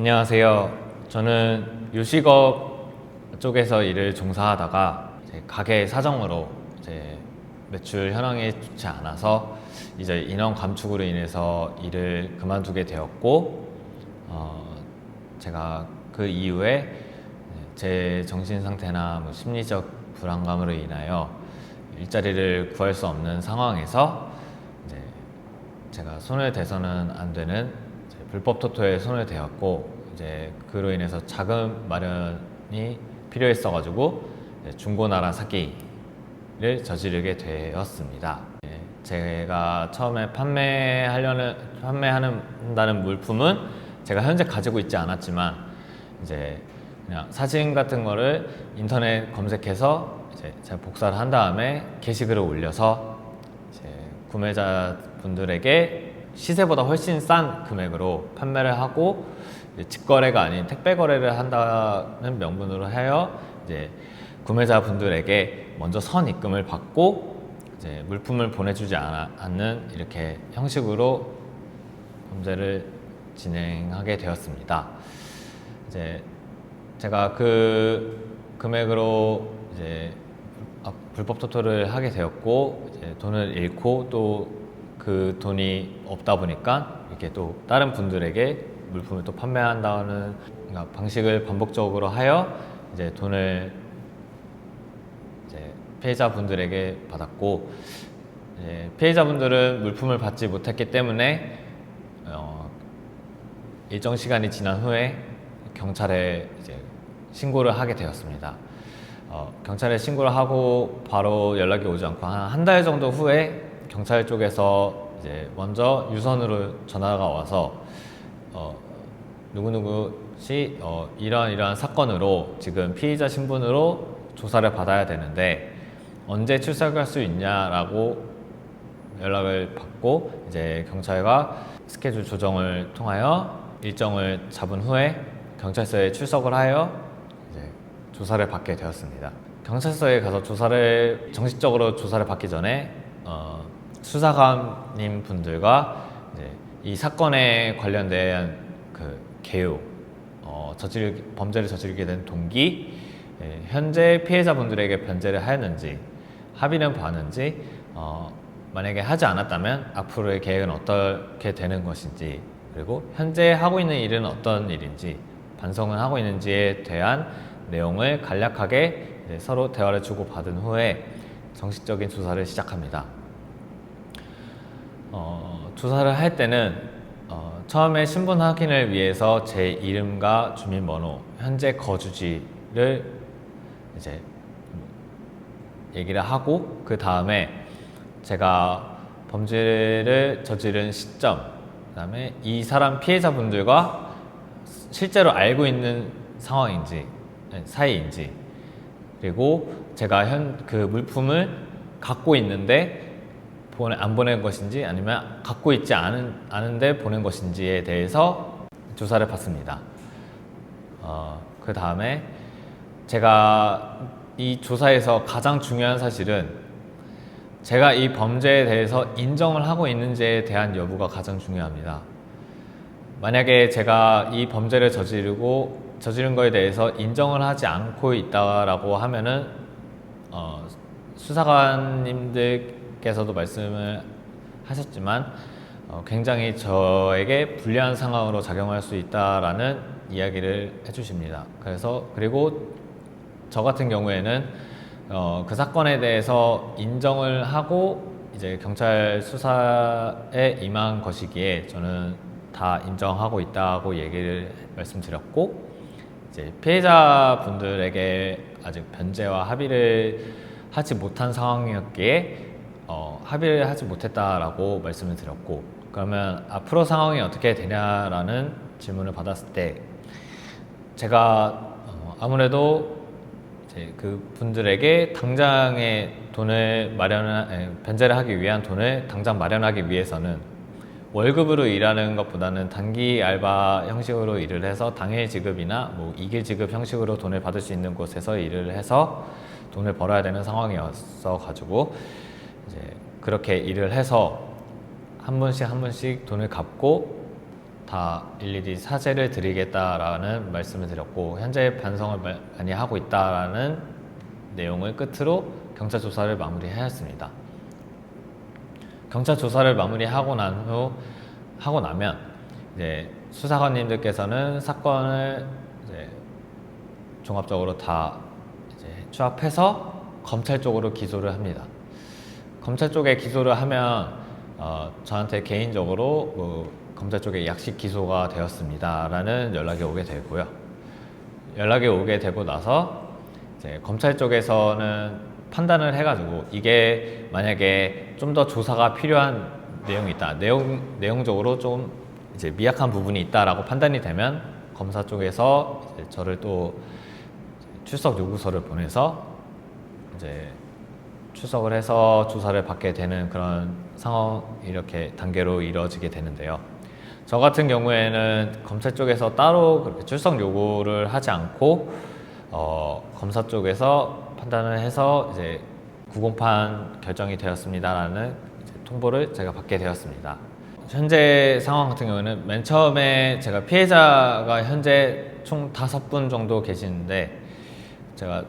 안녕하세요. 저는 요식업 쪽에서 일을 종사하다가 이제 가게 사정으로 이제 매출 현황이 좋지 않아서 이제 인원 감축으로 인해서 일을 그만두게 되었고, 제가 그 이후에 제 정신 상태나 뭐 심리적 불안감으로 인하여 일자리를 구할 수 없는 상황에서 이제 제가 손을 대서는 안 되는 불법 토토에 손을 대었고, 이제 그로 인해서 자금 마련이 필요했어가지고 중고나라 사기를 저지르게 되었습니다. 제가 처음에 판매한다는 물품은 제가 현재 가지고 있지 않았지만, 이제 그냥 사진 같은 거를 인터넷 검색해서 이제 제가 복사를 한 다음에 게시글을 올려서 이제 구매자분들에게 시세보다 훨씬 싼 금액으로 판매를 하고, 직거래가 아닌 택배 거래를 한다는 명분으로 하여 이제 구매자분들에게 먼저 선입금을 받고 이제 물품을 보내주지 않는 이렇게 형식으로 범죄를 진행하게 되었습니다. 이제 제가 그 금액으로 이제 불법 토토를 하게 되었고, 이제 돈을 잃고 또 그 돈이 없다 보니까 이렇게 또 다른 분들에게 물품을 또 판매한다는 방식을 반복적으로 하여 이제 돈을 이제 피해자분들에게 받았고, 이제 피해자분들은 물품을 받지 못했기 때문에 일정 시간이 지난 후에 경찰에 이제 신고를 하게 되었습니다. 경찰에 신고를 하고 바로 연락이 오지 않고 한 달 정도 후에 경찰 쪽에서 이제 먼저 유선으로 전화가 와서 누구누구시 이러한 사건으로 지금 피의자 신분으로 조사를 받아야 되는데 언제 출석할 수 있냐라고 연락을 받고, 이제 경찰과 스케줄 조정을 통하여 일정을 잡은 후에 경찰서에 출석을 하여 이제 조사를 받게 되었습니다. 경찰서에 가서 정식적으로 조사를 받기 전에 수사관님 분들과 이제 이 사건에 관련된 그 개요, 범죄를 저지르게 된 동기, 현재 피해자분들에게 변제를 하였는지, 합의는 봤는지, 만약에 하지 않았다면 앞으로의 계획은 어떻게 되는 것인지, 그리고 현재 하고 있는 일은 어떤 일인지, 반성은 하고 있는지에 대한 내용을 간략하게 서로 대화를 주고받은 후에 정식적인 조사를 시작합니다. 조사를 할 때는 처음에 신분 확인을 위해서 제 이름과 주민번호, 현재 거주지를 이제 얘기를 하고, 그 다음에 제가 범죄를 저지른 시점, 그 다음에 이 사람 피해자분들과 실제로 알고 있는 상황인지 사이인지, 그리고 제가 그 물품을 갖고 있는데 안 보낸 것인지, 아니면 갖고 있지 않은데 보낸 것인지에 대해서 조사를 받습니다. 그 다음에 제가 이 조사에서 가장 중요한 사실은 제가 이 범죄에 대해서 인정을 하고 있는지에 대한 여부가 가장 중요합니다. 만약에 제가 이 범죄를 저지른 거에 대해서 인정을 하지 않고 있다라고 하면은 수사관님들께서도 말씀을 하셨지만 굉장히 저에게 불리한 상황으로 작용할 수 있다라는 이야기를 해주십니다. 그리고 저 같은 경우에는 그 사건에 대해서 인정을 하고 이제 경찰 수사에 임한 것이기에 저는 다 인정하고 있다고 말씀드렸고, 이제 피해자분들에게 아직 변제와 합의를 하지 못한 상황이었기에 합의를 하지 못했다라고 말씀을 드렸고, 그러면 앞으로 상황이 어떻게 되냐라는 질문을 받았을 때 제가 아무래도 이제 그 분들에게 당장의 돈을 변제를 하기 위한 돈을 당장 마련하기 위해서는 월급으로 일하는 것보다는 단기 알바 형식으로 일을 해서 당일 지급이나 뭐 2길 지급 형식으로 돈을 받을 수 있는 곳에서 일을 해서 돈을 벌어야 되는 상황이었어 가지고, 이제 그렇게 일을 해서 한 번씩 돈을 갚고 다 일일이 사죄를 드리겠다라는 말씀을 드렸고, 현재 반성을 많이 하고 있다라는 내용을 끝으로 경찰 조사를 마무리하였습니다. 경찰 조사를 마무리하고 나면 이제 수사관님들께서는 사건을 이제 종합적으로 다 이제 취합해서 검찰 쪽으로 기소를 합니다. 검찰 쪽에 기소를 하면 저한테 개인적으로 검찰 쪽에 약식 기소가 되었습니다 라는 연락이 오게 되고요. 연락이 오게 되고 나서 이제 검찰 쪽에서는 판단을 해가지고, 이게 만약에 좀 더 조사가 필요한 내용이 있다, 내용적으로 좀 이제 미약한 부분이 있다라고 판단이 되면 검사 쪽에서 이제 저를 또 출석 요구서를 보내서 이제 출석을 해서 조사를 받게 되는 그런 상황, 이렇게 단계로 이루어지게 되는데요. 저 같은 경우에는 검찰 쪽에서 따로 그렇게 출석 요구를 하지 않고 검사 쪽에서 판단을 해서 이제 구공판 결정이 되었습니다라는 통보를 제가 받게 되었습니다. 현재 상황 같은 경우는 맨 처음에 제가 피해자가 현재 총 5분 정도 계시는데, 제가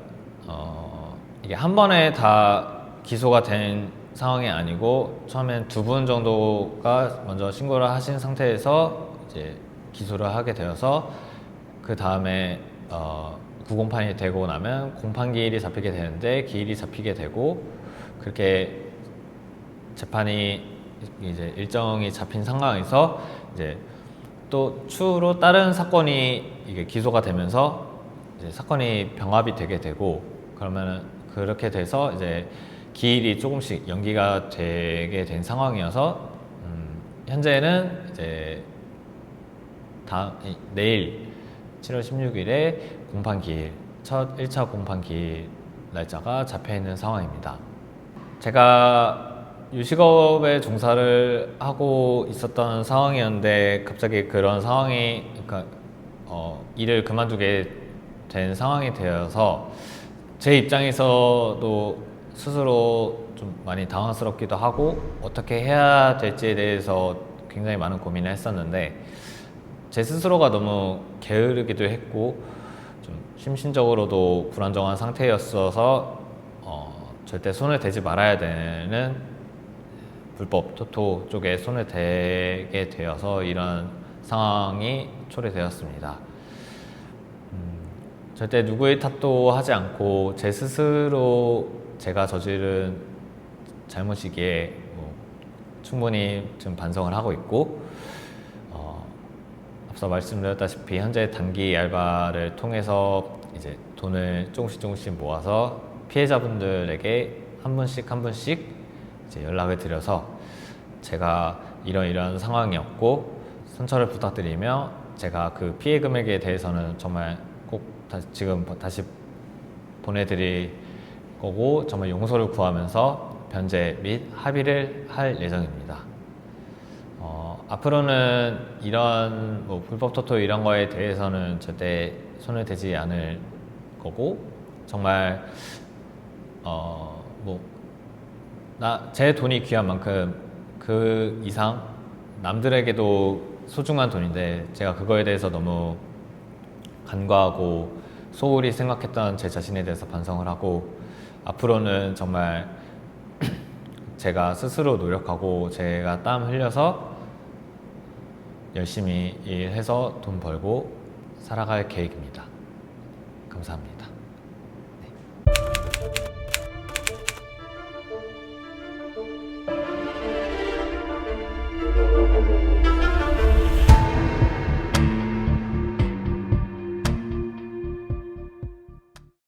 이게 한 번에 다 기소가 된 상황이 아니고 처음엔 2분 정도가 먼저 신고를 하신 상태에서 이제 기소를 하게 되어서, 그 다음에 구공판이 되고 나면 공판기일이 잡히게 되는데, 기일이 잡히게 되고, 그렇게 재판이 이제 일정이 잡힌 상황에서 이제 또 추후로 다른 사건이 이게 기소가 되면서 이제 사건이 병합이 되게 되고, 그러면은 그렇게 돼서 이제 기일이 조금씩 연기가 되게 된 상황이어서 현재는 이제 내일 7월 16일에 공판기일, 첫 1차 공판기일 날짜가 잡혀있는 상황입니다. 제가 유식업에 종사를 하고 있었던 상황이었는데, 갑자기 그런 상황이, 그러니까 일을 그만두게 된 상황이 되어서 제 입장에서도 스스로 좀 많이 당황스럽기도 하고, 어떻게 해야 될지에 대해서 굉장히 많은 고민을 했었는데, 제 스스로가 너무 게으르기도 했고 좀 심신적으로도 불안정한 상태였어서 절대 손을 대지 말아야 되는 불법 토토 쪽에 손을 대게 되어서 이런 상황이 초래되었습니다. 절대 누구의 탓도 하지 않고 제 스스로 제가 저지른 잘못이기에 충분히 지금 반성을 하고 있고, 앞서 말씀드렸다시피 현재 단기 알바를 통해서 이제 돈을 조금씩 모아서 피해자분들에게 한 분씩 이제 연락을 드려서, 제가 이런 상황이었고 선처를 부탁드리며, 제가 그 피해 금액에 대해서는 정말 꼭 지금 다시 보내드릴 거고, 정말 용서를 구하면서 변제 및 합의를 할 예정입니다. 앞으로는 이런 불법 토토 이런 거에 대해서는 절대 손을 대지 않을 거고, 정말 제 돈이 귀한 만큼 그 이상 남들에게도 소중한 돈인데, 제가 그거에 대해서 너무 간과하고 소홀히 생각했던 제 자신에 대해서 반성을 하고, 앞으로는 정말 제가 스스로 노력하고 제가 땀 흘려서 열심히 일해서 돈 벌고 살아갈 계획입니다. 감사합니다.